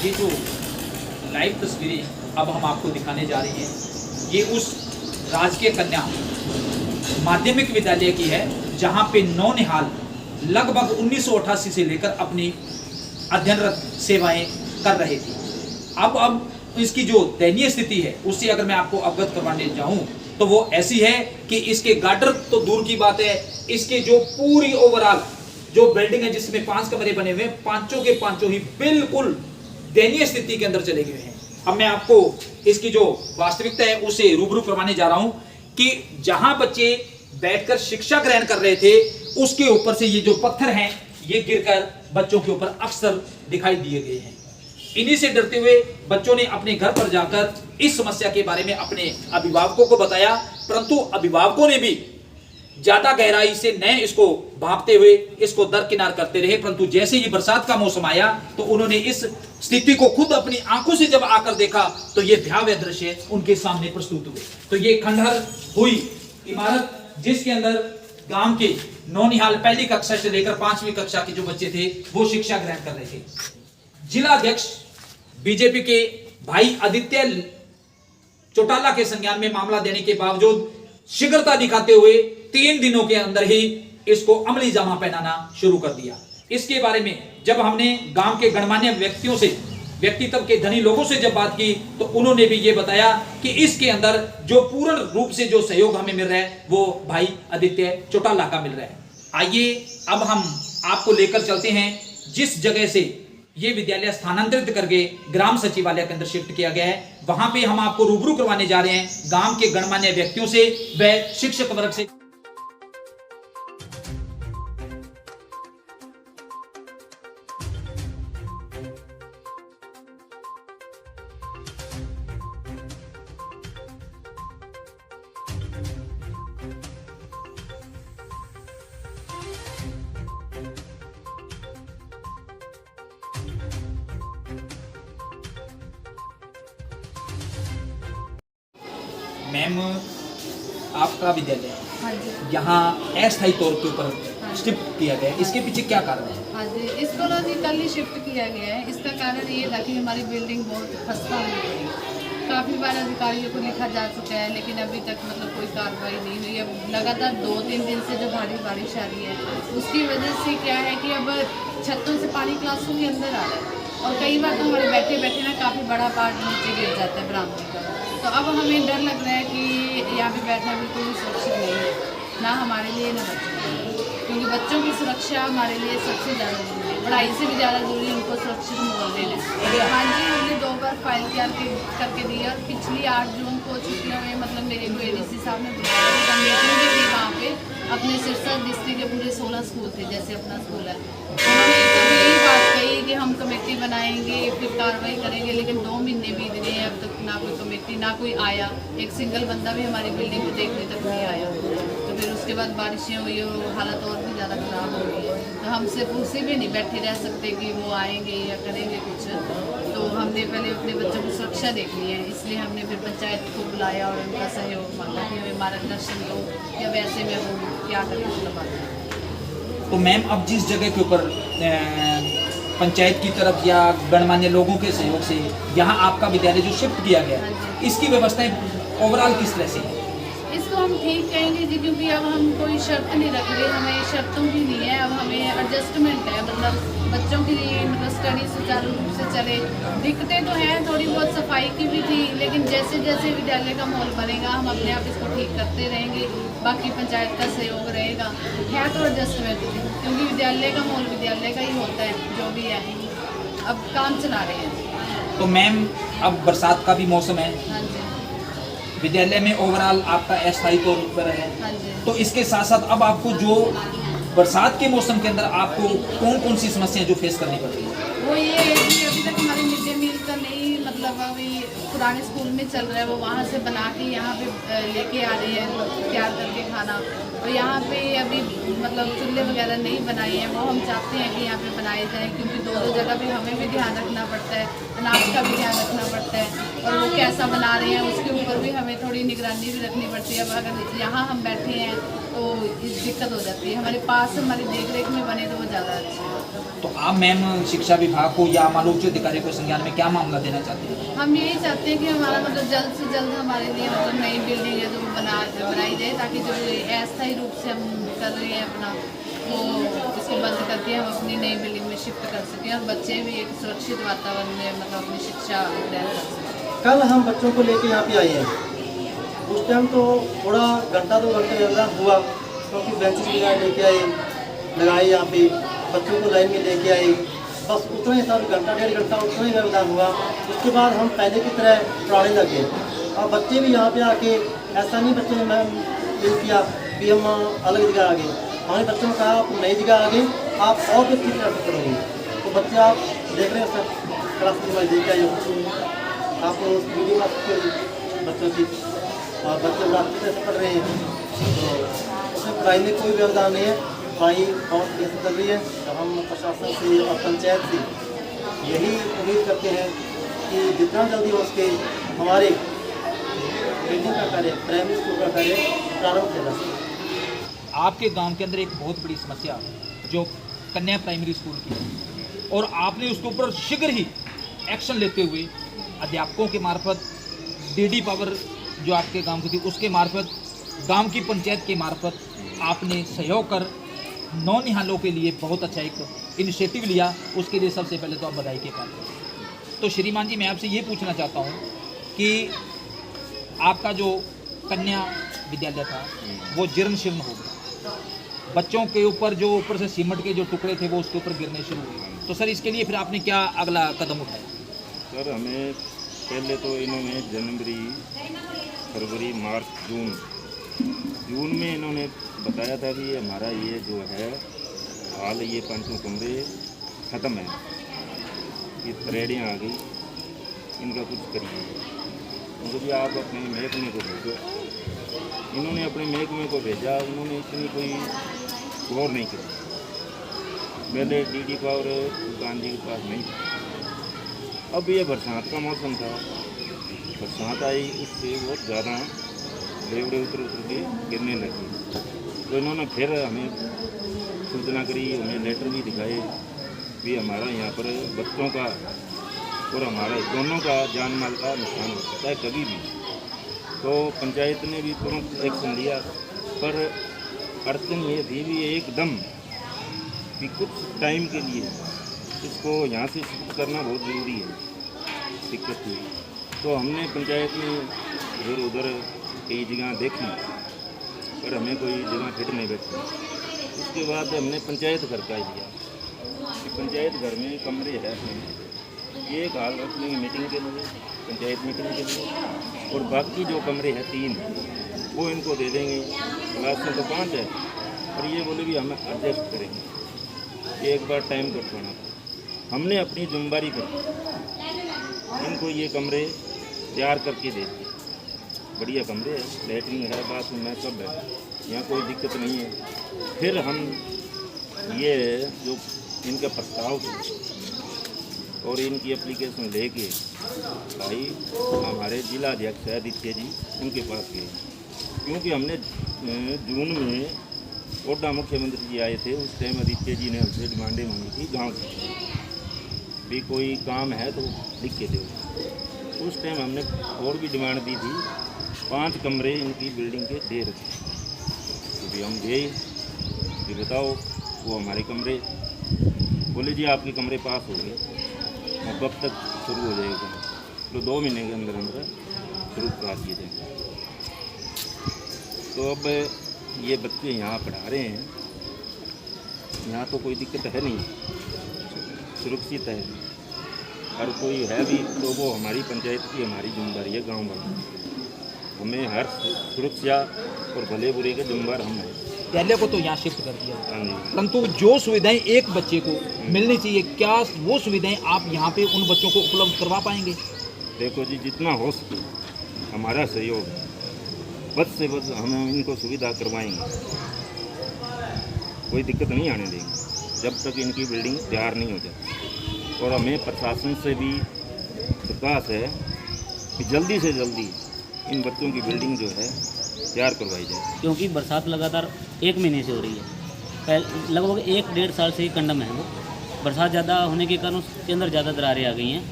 ये जो लाइव तस्वीरें अब हम आपको दिखाने जा रहे हैं, ये उस राजकीय कन्या माध्यमिक विद्यालय की है जहां पे नौनिहाल लगभग 1988 से लेकर अपनी अध्ययनरत सेवाएं कर रहे थे। अब इसकी जो दयनीय स्थिति है उससे अगर मैं आपको अवगत करवाने जाऊं तो वो ऐसी है कि इसके गार्डर तो दूर की बात है, इसके जो पूरी ओवरऑल जो बिल्डिंग है जिसमें 5 कमरे बने हुए हैं, पांचों के पांचों ही बिल्कुल दयनीय स्थिति के अंदर चले गए हैं। अब मैं आपको इसकी जो वास्तविकता है उसे रूबरू करवाने जा रहा हूं कि जहां बच्चे बैठकर शिक्षा ग्रहण कर रहे थे उसके ऊपर से ये जो पत्थर हैं ये गिरकर बच्चों के ऊपर अक्सर दिखाई दिए गए हैं। इन्हीं से डरते हुए बच्चों ने अपने घर पर जाकर इस समस्या के बारे में अपने अभिभावकों को बताया, परंतु अभिभावकों ने भी ज्यादा गहराई से न इसको भांपते हुए इसको दरकिनार करते रहे। परंतु जैसे ही बरसात का मौसम आया तो उन्होंने इस स्थिति को खुद अपनी आंखों से जब आकर देखा तो ये भयावह दृश्य उनके सामने प्रस्तुत हुए। तो ये खंडहर हुई इमारत जिसके अंदर गांव के नौनिहाल पहली कक्षा से लेकर 5वीं कक्षा के जो बच्चे थे वो शिक्षा ग्रहण कर रहे थे। जिला अध्यक्ष बीजेपी के भाई आदित्य चौटाला के संज्ञान में मामला देने के बावजूद शीघ्रता दिखाते हुए 3 दिनों के अंदर ही इसको अमली जामा पहनाना शुरू कर दिया। इसके बारे में जब हमने गांव के गणमान्य व्यक्तियों से, व्यक्तित्व के धनी लोगों से जब बात की तो उन्होंने भी ये बताया कि इसके अंदर जो पूर्ण रूप से जो सहयोग हमें मिल रहा है वो भाई आदित्य चौटाला का मिल रहा है। आइए अब हम आपको लेकर चलते हैं जिस जगह से ये विद्यालय स्थानांतरित करके ग्राम सचिवालय के अंदर शिफ्ट किया गया है, वहां पे हम आपको रूबरू करवाने जा रहे हैं गांव के गणमान्य व्यक्तियों से व शिक्षक वर्ग से। मैम, आपका विद्यालय हाँ जी, यहाँ अस्थायी तौर के ऊपर शिफ्ट किया गया है, इसके पीछे क्या कारण है? हाँ जी, इसको ना जी कल ही शिफ्ट किया गया है। इसका कारण ये था कि हमारी बिल्डिंग बहुत खस्ता हुई थी। काफ़ी बार अधिकारियों को लिखा जा चुका है लेकिन अभी तक मतलब कोई कार्रवाई नहीं हुई है। लगातार 2-3 दिन से जो भारी बारिश आ रही है उसकी वजह से क्या है कि अब छतों से पानी क्लासों के अंदर आ रहा है और कई बार तो हमारे बैठे बैठे ना काफ़ी बड़ा पार्ट नीचे गिर जाता है बरामदे का। तो अब हमें डर लग रहा है कि यहाँ पे बैठना बिल्कुल सुरक्षित नहीं है, ना हमारे लिए ना बच्चों के लिए, क्योंकि बच्चों की सुरक्षा हमारे लिए सबसे ज़्यादा जरूरी है, पढ़ाई से भी ज़्यादा जरूरी है उनको सुरक्षित माहौल देना। हाँ जी, हमने 2 बार फाइल तैयार करके दी और पिछली 8 जून को छुट्टियों में मतलब मेरे को ADC साहब ने बुलाया, मीटिंग भी थी वहाँ पे। अपने सिरसा डिस्ट्रिक्ट के पूरे 16 स्कूल थे जैसे अपना स्कूल है। उन्होंने तब यही बात कही कि हम कमेटी बनाएंगे फिर कार्रवाई करेंगे, लेकिन 2 महीने बीत गए हैं अब तक ना कोई कमेटी ना कोई आया। एक सिंगल बंदा भी हमारी बिल्डिंग को देखने तक नहीं आया। तो फिर उसके बाद बारिशें हुई और हालत और भी ज़्यादा ख़राब हो गई है। तो हम सिर्फ उसी में नहीं बैठे रह सकते कि वो आएंगे या करेंगे कुछ। तो हमने पहले अपने बच्चों की सुरक्षा देखनी है, इसलिए हमने फिर पंचायत को बुलाया और उनका सहयोग मांगा कि हमें मार्गदर्शन दो या वैसे में वो क्या करें मतलब। तो मैम, अब जिस जगह के ऊपर पंचायत की तरफ या गणमान्य लोगों के सहयोग से यहाँ आपका विद्यालय जो शिफ्ट किया गया है, इसकी व्यवस्थाएं ओवरऑल किस तरह से है? इसको हम ठीक कहेंगे जी, क्योंकि अब हम कोई शर्त नहीं रख रहे, हमें शर्तों की नहीं है, अब हमें एडजस्टमेंट है। मतलब बच्चों की मतलब स्टडी सुचारू रूप से चले। दिक्कतें तो हैं, थोड़ी बहुत सफाई की भी थी, लेकिन जैसे जैसे विद्यालय का माहौल बनेगा हम अपने आप इसको ठीक करते रहेंगे, बाकी पंचायत का सहयोग रहेगा। है तो एडजस्टमेंट, क्योंकि विद्यालय का माहौल विद्यालय का ही होता है जो भी है। अब काम चला रहे हैं। तो मैम, अब बरसात का भी मौसम है, हाँ जी, विद्यालय में ओवरऑल आपका अस्थायी तौर पर है, हाँ जी। तो इसके साथ साथ अब आपको जो बरसात के मौसम के अंदर आपको कौन सी समस्याएं जो फेस करनी पड़ती है? वो ये है कि अभी तक हमारे मिड डे मील का नहीं, मतलब अभी पुराने स्कूल में चल रहा है, वो वहाँ से बना के यहाँ पे लेके आ रहे हैं तैयार करके खाना। और यहाँ पे अभी मतलब चूल्हे वगैरह नहीं बनाए हैं, वो हम चाहते हैं कि यहाँ पे बनाए जाएँ, क्योंकि 2 जगह पे हमें भी ध्यान रखना पड़ता है, अनाज का भी ध्यान रखना पड़ता है और वो कैसा बना रहे हैं उसके ऊपर भी हमें थोड़ी निगरानी भी रखनी पड़ती है। अब अगर यहाँ हम बैठे हैं तो तो दिक्कत हो जाती है। हमारे पास हमारी देख रेख में बने तो वो ज़्यादा अच्छा है। तो आप मैम शिक्षा विभाग को या हमारे उच्च अधिकारी को संज्ञान में क्या मामला देना चाहते हैं? हम यही चाहते हैं कि हमारा मतलब जल्द से जल्द हमारे लिए मतलब नई बिल्डिंग है जो बनाई जाए, ताकि जो अस्थायी रूप से हम कर रहे हैं अपना, तो इसको बंद करके हम अपनी नई बिल्डिंग में शिफ्ट कर सकें और बच्चे भी एक सुरक्षित वातावरण में मतलब अपनी शिक्षा ग्रहण कर सकें। कल हम बच्चों को लेके यहाँ पे आए हैं, उस टाइम तो थोड़ा घंटा 2 घंटे व्यवधान हुआ, क्योंकि बेंचेस वगैरह लेके आए, लगाए यहाँ पे, बच्चों को लाइन में लेके आए, बस उतना ही सर घंटा 1.5 घंटा उतना ही व्यवधान हुआ। उसके बाद हम पहले की तरह पढ़ाने लगे और बच्चे भी यहाँ पे आके, ऐसा नहीं बच्चों ने मैम ये किया कि हम अलग जगह आ गए, हमारे बच्चों ने कहा आप नई जगह आ गए, आप और भी अच्छी तरह से पढ़ोगे। तो बच्चे आप देख रहे हैं सर, क्लास में देख आए आप वीडियो बच्चों की, और बच्चे बड़ा अच्छी तरह से पढ़ रहे हैं, तो उसमें पढ़ाई में कोई व्यवधान नहीं है, पढ़ाई बहुत कैसे चल रही है। तो हम प्रशासन से और पंचायत से यही उम्मीद करते हैं कि जितना जल्दी हो सके हमारे बिल्डिंग का कार्य, प्राइमरी स्कूल का कार्य प्रारंभ किया जा सके। आपके गांव के अंदर एक बहुत बड़ी समस्या जो कन्या प्राइमरी स्कूल की है, और आपने उसके ऊपर शीघ्र ही एक्शन लेते हुए अध्यापकों के मार्फत, डीडी पावर जो आपके गांव की थी उसके मार्फत, गांव की पंचायत के मार्फत आपने सहयोग कर नौनिहालों के लिए बहुत अच्छा एक इनिशिएटिव लिया। उसके लिए सबसे पहले तो आप बधाई के पात्र हैं। तो श्रीमान जी, मैं आपसे ये पूछना चाहता हूँ कि आपका जो कन्या विद्यालय था वो जीर्ण शीर्ण हो गया, बच्चों के ऊपर जो ऊपर से सीमेंट के जो टुकड़े थे वो उसके ऊपर गिरने शुरू हुए, तो सर इसके लिए फिर आपने क्या अगला कदम उठाया? सर हमें पहले तो इन्होंने जनवरी, फरवरी, मार्च, जून में इन्होंने बताया था कि हमारा ये जो है हाल ये 5 कमरे ख़त्म है, ये थ्रेडियाँ आ गई, इनका कुछ करिए, उनको भी आप अपने महकमे को भेजो। इन्होंने अपने महकमे को भेजा, उन्होंने इतनी कोई गौर नहीं की। पहले डीडी पावर दुकान जी के पास नहीं था। अब ये बरसात का मौसम था, बरसात आई, उससे बहुत ज़्यादा रेवड़े उतर के गिरने लगी। तो इन्होंने फिर हमें सूचना करी, हमें लेटर भी दिखाए भी हमारा यहाँ पर बच्चों का और हमारा दोनों का जान माल का नुकसान हो सकता है कभी भी। तो पंचायत ने भी तुरंत एक्शन लिया, पर अड़चन ये थी भी एकदम कि कुछ टाइम के लिए इसको यहाँ से शिफ्ट करना बहुत ज़रूरी है, दिक्कत हुई। तो हमने पंचायत में इधर उधर कई जगह देखी, पर हमें कोई जगह फिट नहीं बैठी। उसके बाद हमने पंचायत घर का लिया कि पंचायत घर में कमरे है, एक हाल रखने की मीटिंग के लिए, पंचायत मीटिंग के लिए, और बाकी जो कमरे हैं 3 वो इनको दे देंगे। क्लास में तो 5 है, पर ये बोले भी हम एडजस्ट करेंगे, एक बार टाइम कटवाना। हमने अपनी जिम्मेदारी पर इनको ये कमरे तैयार करके दे दिए। बढ़िया कमरे है, लैट्रिन है, बाथरूम है, सब है, यहाँ कोई दिक्कत नहीं है। फिर हम ये जो इनका प्रस्ताव और इनकी एप्लीकेशन लेके भाई हमारे जिला अध्यक्ष आदित्य जी उनके पास गए, क्योंकि हमने जून में ओडा मुख्यमंत्री जी आए थे, उस टाइम आदित्य जी ने हमसे डिमांडें मांगी थी गांव की भी कोई काम है तो लिख के दो। उस टाइम हमने और भी डिमांड दी थी, 5 कमरे इनकी बिल्डिंग के दे रखे। तो भी हम गए कि बताओ वो हमारे कमरे, बोले जी आपके कमरे पास हो गए, और कब तक शुरू हो जाएगा? तो 2 महीने के अंदर अंदर शुरू करा दिए जाएंगे। तो अब ये बच्चे यहाँ पढ़ा रहे हैं, यहाँ तो कोई दिक्कत है नहीं, सुरक्षित है। और कोई है भी तो वो हमारी पंचायत की हमारी जिम्मेदारी है, गांव वालों, हमें हर सुरक्षा और भले बुरे के जिम्मेदार हम हैं। विद्यालय को तो यहाँ शिफ्ट कर दिया, हाँ जी। परंतु जो सुविधाएं एक बच्चे को मिलनी चाहिए, क्या वो सुविधाएं आप यहाँ पे उन बच्चों को उपलब्ध करवा पाएंगे? देखो जी, जितना हो सके हमारा सहयोग, बस से बस हम इनको सुविधा करवाएंगे, कोई दिक्कत नहीं आने देंगे जब तक इनकी बिल्डिंग तैयार नहीं हो जाती। और हमें प्रशासन से भी दरख्वास्त है कि जल्दी से जल्दी इन बच्चों की बिल्डिंग जो है तैयार करवाई जाए। क्योंकि बरसात लगातार 1 महीने से हो रही है, लगभग 1-1.5 साल से कंडम है वो। बरसात ज़्यादा होने के कारण उसके अंदर ज़्यादा दरारें आ गई हैं,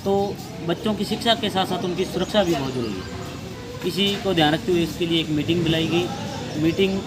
तो बच्चों की शिक्षा के साथ साथ उनकी सुरक्षा भी बहुत ज़रूरी है। इसी को ध्यान रखते हुए इसके लिए एक मीटिंग बुलाई गई। मीटिंग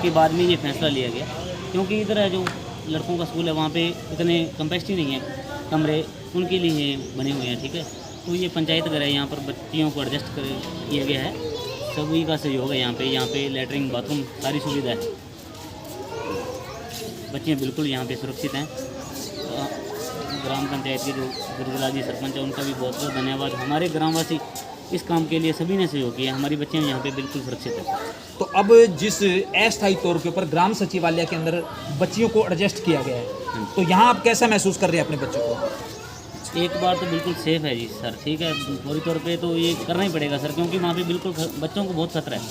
के बाद में ये फैसला लिया गया, क्योंकि इधर है जो लड़कों का स्कूल है वहाँ पे इतने कैपेसिटी नहीं है कमरे, उनके लिए बने हुए हैं, ठीक है। तो ये पंचायत घर है, यहाँ पर बच्चियों को एडजस्ट किया गया है, सभी का सहयोग है यहाँ पे लैटरिन बाथरूम सारी सुविधा है, बच्चियाँ बिल्कुल यहाँ पे सुरक्षित हैं। ग्राम पंचायत के जो गुरुजला जी सरपंच है उनका भी बहुत बहुत धन्यवाद। हमारे ग्रामवासी इस काम के लिए सभी ने सहयोग किया, हमारी बच्चियाँ यहाँ पे बिल्कुल सुरक्षित है। तो अब जिस अस्थायी तौर के ऊपर ग्राम सचिवालय के अंदर बच्चियों को एडजस्ट किया गया है, तो यहाँ आप कैसा महसूस कर रहे हैं अपने बच्चों को? एक बार तो बिल्कुल सेफ है जी सर, ठीक है। फौरी तौर पे तो ये करना ही पड़ेगा सर, क्योंकि वहाँ पे बिल्कुल बच्चों को बहुत खतरा है,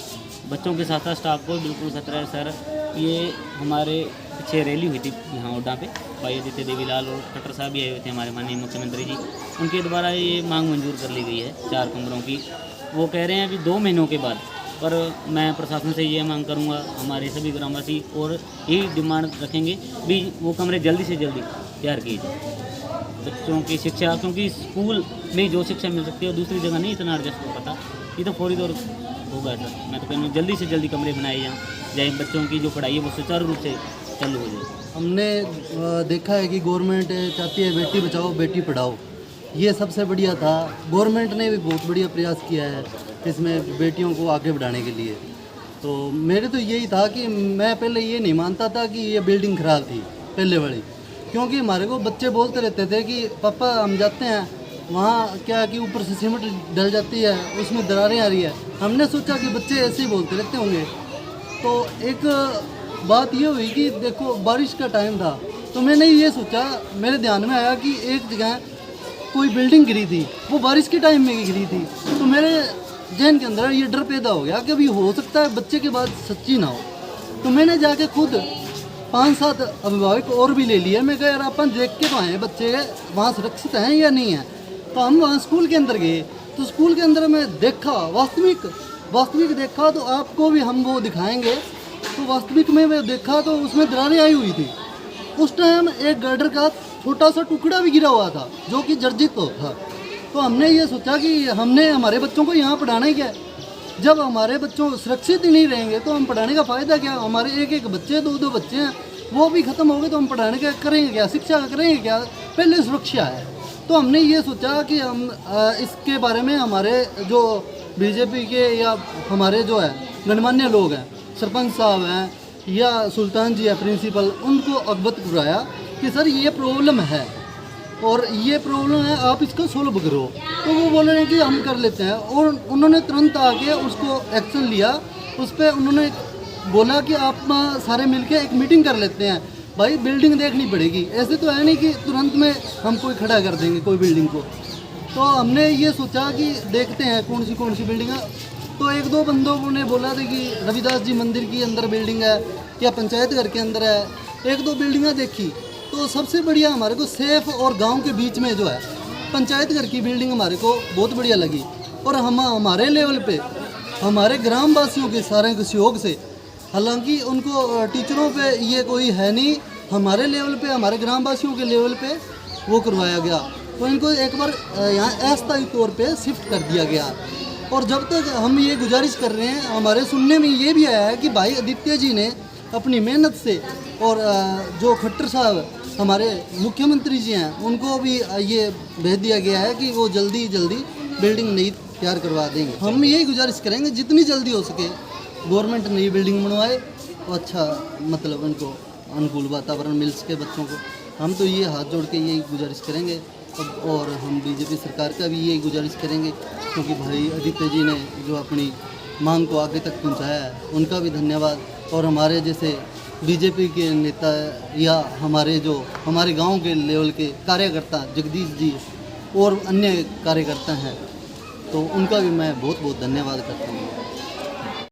बच्चों के साथ साथ स्टाफ को बिल्कुल खतरा है सर। ये हमारे पीछे रैली हुई थी यहाँ ओडा पे, भाई आदित्य देवीलाल और खट्टर साहब भी आए हुए थे, हमारे माननीय मुख्यमंत्री जी, उनके द्वारा ये मांग मंजूर कर ली गई है 4 कमरों की। वो कह रहे हैं अभी 2 महीनों के बाद, पर मैं प्रशासन से ये मांग करूँगा, हमारे सभी ग्रामवासी और यही डिमांड रखेंगे भी वो कमरे जल्दी से जल्दी तैयार किए जाए। बच्चों की शिक्षा, क्योंकि स्कूल में जो शिक्षा मिल सकती है वो दूसरी जगह नहीं इतना एडजस्ट हो पाता, ये तो फौरी तौर होगा सर। मैं तो कहूँ जल्दी से जल्दी कमरे बनाए जाए, बच्चों की जो पढ़ाई है वो सुचारू रूप से चालू हो जाए। हमने देखा है कि गवर्नमेंट चाहती है बेटी बचाओ बेटी पढ़ाओ, ये सबसे बढ़िया था। गवर्नमेंट ने भी बहुत बढ़िया प्रयास किया है इसमें बेटियों को आगे बढ़ाने के लिए। तो मेरे तो यही था कि मैं पहले ये नहीं मानता था कि ये बिल्डिंग ख़राब थी पहले वाली, क्योंकि हमारे को बच्चे बोलते रहते थे कि पापा हम जाते हैं वहाँ क्या कि ऊपर से सीमेंट डल जाती है, उसमें दरारें आ रही है। हमने सोचा कि बच्चे ऐसे ही बोलते रहते होंगे। तो एक बात ये हुई कि देखो बारिश का टाइम था, तो मैंने ये सोचा, मेरे ध्यान में आया कि एक जगह कोई बिल्डिंग गिरी थी, वो बारिश के टाइम में गिरी थी। तो मेरे जहन के अंदर ये डर पैदा हो गया कि अभी हो सकता है बच्चे की बात सच्ची ना हो। तो मैंने जाके खुद 5-7 अभिभावक और भी ले लिए। मैं कहा यार अपन देख के तो आए बच्चे वहाँ सुरक्षित हैं या नहीं है। तो हम वहाँ स्कूल के अंदर गए, तो स्कूल के अंदर मैं देखा वास्तविक देखा, तो आपको भी हम वो दिखाएंगे। तो वास्तविक में मैं देखा तो उसमें दरारें आई हुई थी। उस टाइम एक गर्डर का छोटा सा टुकड़ा भी गिरा हुआ था जो कि जर्जित था। तो हमने ये सोचा कि हमने हमारे बच्चों को यहाँ पढ़ाना ही क्या है। जब हमारे बच्चों सुरक्षित ही नहीं रहेंगे तो हम पढ़ाने का फ़ायदा क्या। हमारे एक बच्चे 2 बच्चे हैं, वो भी ख़त्म हो गए तो हम पढ़ाने का करेंगे क्या, शिक्षा का करेंगे क्या। पहले सुरक्षा है। तो हमने ये सोचा कि हम इसके बारे में हमारे जो बीजेपी के या हमारे जो है गणमान्य लोग हैं, सरपंच साहब हैं या सुल्तान जी है प्रिंसिपल, उनको अवगत कराया कि सर ये प्रॉब्लम है और ये प्रॉब्लम है, आप इसको सोल्व करो। तो वो बोल रहे हैं कि हम कर लेते हैं, और उन्होंने तुरंत आके उसको एक्शन लिया। उस पर उन्होंने बोला कि आप सारे मिलके एक मीटिंग कर लेते हैं, भाई बिल्डिंग देखनी पड़ेगी। ऐसे तो है नहीं कि तुरंत में हम कोई खड़ा कर देंगे कोई बिल्डिंग को। तो हमने ये सोचा कि देखते हैं कौन सी बिल्डिंग है। तो 1-2 बंदों ने बोला था कि रविदास जी मंदिर के अंदर बिल्डिंग है या पंचायत घर के अंदर है। 1-2 बिल्डिंगें देखी तो सबसे बढ़िया हमारे को सेफ और गांव के बीच में जो है पंचायत घर की बिल्डिंग हमारे को बहुत बढ़िया लगी। और हमारे लेवल पे हमारे ग्रामवासियों के सारे के सहयोग से, हालांकि उनको टीचरों पे ये कोई है नहीं, हमारे लेवल पे हमारे ग्रामवासियों के लेवल पे वो करवाया गया। तो इनको एक बार यहाँ अस्थायी तौर पे शिफ्ट कर दिया गया। और जब तक हम ये गुजारिश कर रहे हैं, हमारे सुनने में ये भी आया है कि भाई आदित्य जी ने अपनी मेहनत से, और जो खट्टर साहब हमारे मुख्यमंत्री जी हैं, उनको भी ये भेज दिया गया है कि वो जल्दी बिल्डिंग नई तैयार करवा देंगे। हम यही गुजारिश करेंगे जितनी जल्दी हो सके गवर्नमेंट नई बिल्डिंग बनवाए और अच्छा मतलब उनको अनुकूल वातावरण मिल सके बच्चों को। हम तो ये हाथ जोड़ के यही गुजारिश करेंगे। और हम बीजेपी सरकार का भी यही गुजारिश करेंगे, क्योंकि भाई आदित्य जी ने जो अपनी मांग को आगे तक पहुंचाया है, उनका भी धन्यवाद। और हमारे जैसे बीजेपी के नेता या हमारे गांव के लेवल के कार्यकर्ता जगदीश जी और अन्य कार्यकर्ता हैं, तो उनका भी मैं बहुत बहुत धन्यवाद करता हूँ।